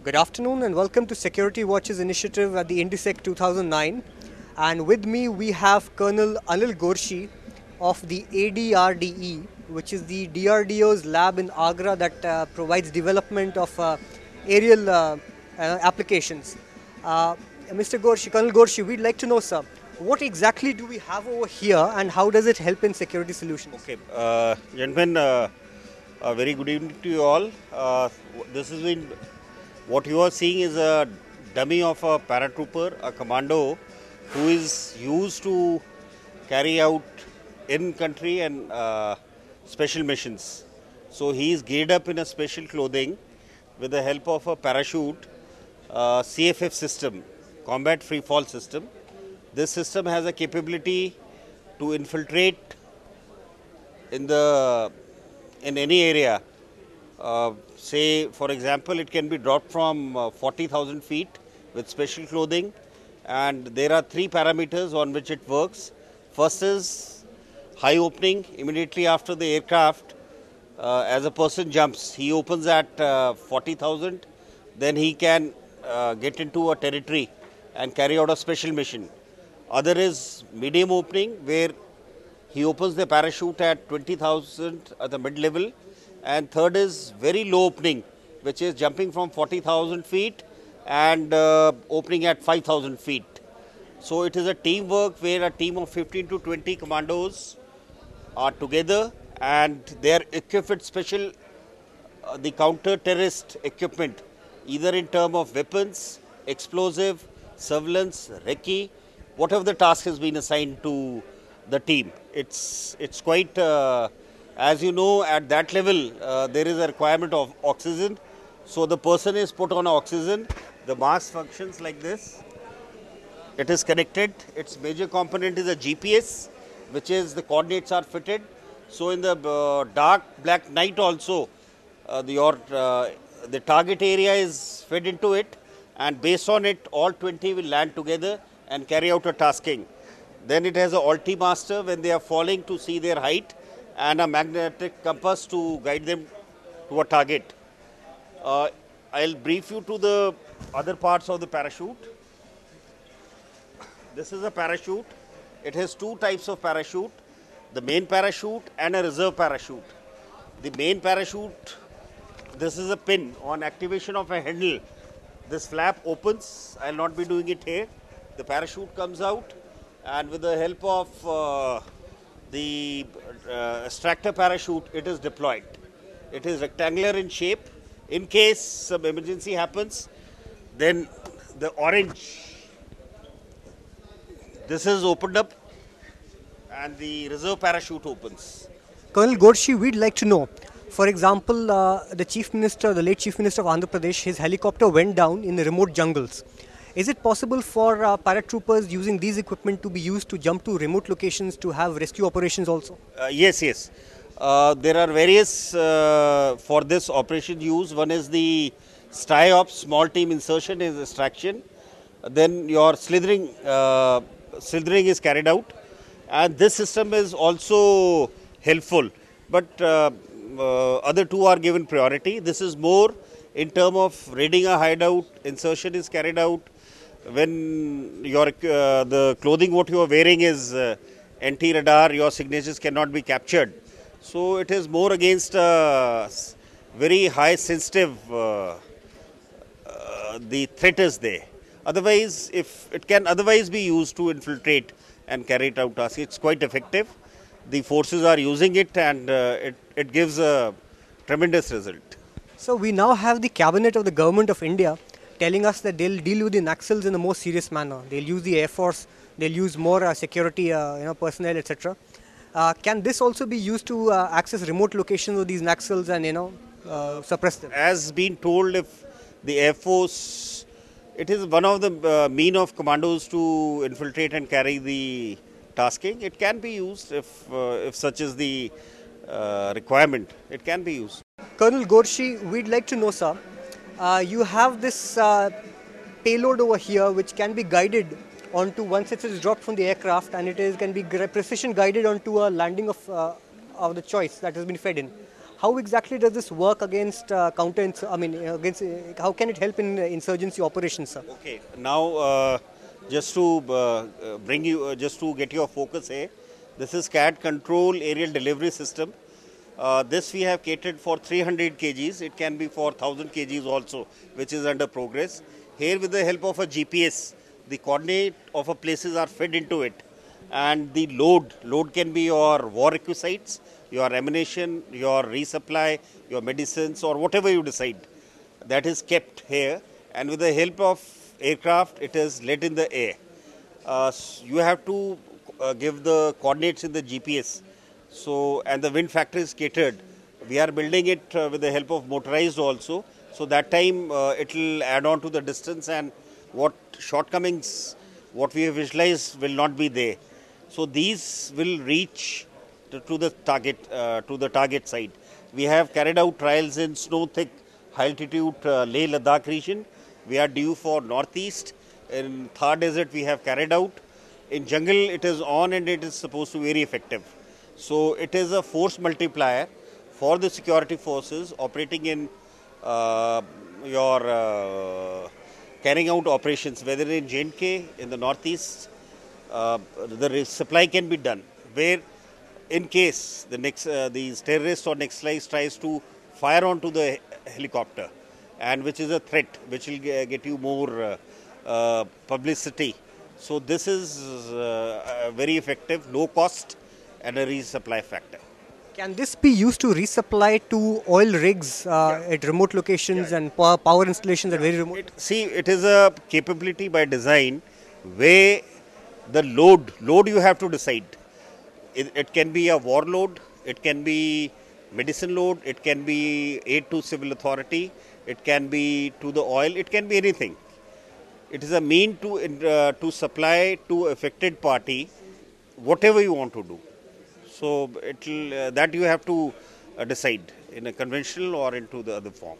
Good afternoon and welcome to Security Watch's initiative at the INDISEC 2009. And with me we have Colonel Anil Gorshe of the ADRDE, which is the DRDO's lab in Agra that provides development of aerial applications. Mr. Gorshe, Colonel Gorshe, we'd like to know, sir, what exactly do we have over here and how does it help in security solutions? Okay, gentlemen, a very good evening to you all. This has been, what you are seeing is a dummy of a paratrooper, a commando, who is used to carry out in-country and special missions. So he is geared up in a special clothing with the help of a parachute, CFF system, combat free fall system. This system has a capability to infiltrate in any area. Say, for example, it can be dropped from 40,000 feet with special clothing, and there are three parameters on which it works. First is high opening. Immediately after the aircraft, as a person jumps, he opens at 40,000, then he can get into a territory and carry out a special mission. Other is medium opening, where he opens the parachute at 20,000 at the mid level, and third is very low opening, which is jumping from 40,000 feet and opening at 5,000 feet. So it is a teamwork where a team of 15 to 20 commandos are together and they are equipped with special the counter-terrorist equipment, either in terms of weapons, explosive, surveillance, recce, whatever the task has been assigned to the team. It's quite, as you know, at that level, there is a requirement of oxygen. So the person is put on oxygen. The mask functions like this. It is connected. Its major component is a GPS, which is the coordinates are fitted. So in the dark black night also, the target area is fed into it, and based on it, all 20 will land together and carry out a tasking. Then it has a altimeter when they are falling to see their height, and a magnetic compass to guide them to a target. I'll brief you to the other parts of the parachute. This is a parachute. It has two types of parachute, the main parachute and a reserve parachute. The main parachute, this is a pin. On activation of a handle, this flap opens. I'll not be doing it here. The parachute comes out, and with the help of the extractor parachute, it is deployed. It is rectangular in shape. In case some emergency happens, then the orange, this is opened up and the reserve parachute opens. Colonel Gorshe, we'd like to know, for example, the Chief Minister, the late Chief Minister of Andhra Pradesh, his helicopter went down in the remote jungles. Is it possible for paratroopers using these equipment to be used to jump to remote locations to have rescue operations also? Yes. There are various for this operation use. One is the STI-OPS, small team insertion is extraction. Then your slithering is carried out. And this system is also helpful. But other two are given priority. This is more in terms of raiding a hideout, insertion is carried out. When your the clothing what you are wearing is anti-radar, your signatures cannot be captured. So it is more against very high sensitive, the threat is there. Otherwise, if it can otherwise be used to infiltrate and carry it out tasks, it's quite effective. The forces are using it, and it gives a tremendous result. So we now have the cabinet of the government of India telling us that they'll deal with the Naxals in a more serious manner. They'll use the Air Force, they'll use more security personnel, etc. Can this also be used to access remote locations of these Naxals and suppress them? As been told, if the Air Force, it is one of the mean of commandos to infiltrate and carry the tasking. It can be used if such is the requirement. It can be used. Colonel Gorshe, we'd like to know, sir, you have this payload over here which can be guided onto, once it is dropped from the aircraft, and can be precision guided onto a landing of the choice that has been fed in. How exactly does this work against against how can it help in insurgency operations, sir? Okay, now just to bring you, just to get your focus here, this is CAD control aerial delivery system. This we have catered for 300 kgs. It can be for 1000 kgs also, which is under progress. Here, with the help of a GPS, the coordinate of a places are fed into it, and the load can be your war requisites, your ammunition, your resupply, your medicines, or whatever you decide. That is kept here, and with the help of aircraft, it is let in the air. You have to give the coordinates in the GPS. So, and the wind factor is catered. We are building it with the help of motorized also. So that time it will add on to the distance, and what shortcomings, what we have visualized will not be there. So these will reach to the target site. We have carried out trials in snow thick high altitude Leh Ladakh region. We are due for northeast. In Thar Desert we have carried out. In jungle it is on, and it is supposed to be very effective. So it is a force multiplier for the security forces operating in your carrying out operations, whether in J&K, in the northeast. The supply can be done where, in case these terrorists or Naxalites tries to fire onto the helicopter, and which is a threat which will get you more publicity. So this is very effective, low cost, and a resupply factor. Can this be used to resupply to oil rigs at remote locations and power installations at very remote? See, it is a capability by design where the load you have to decide. It can be a war load, it can be medicine load, it can be aid to civil authority, it can be to the oil, it can be anything. It is a mean to supply to affected party whatever you want to do. So that you have to decide in a conventional or into the other form.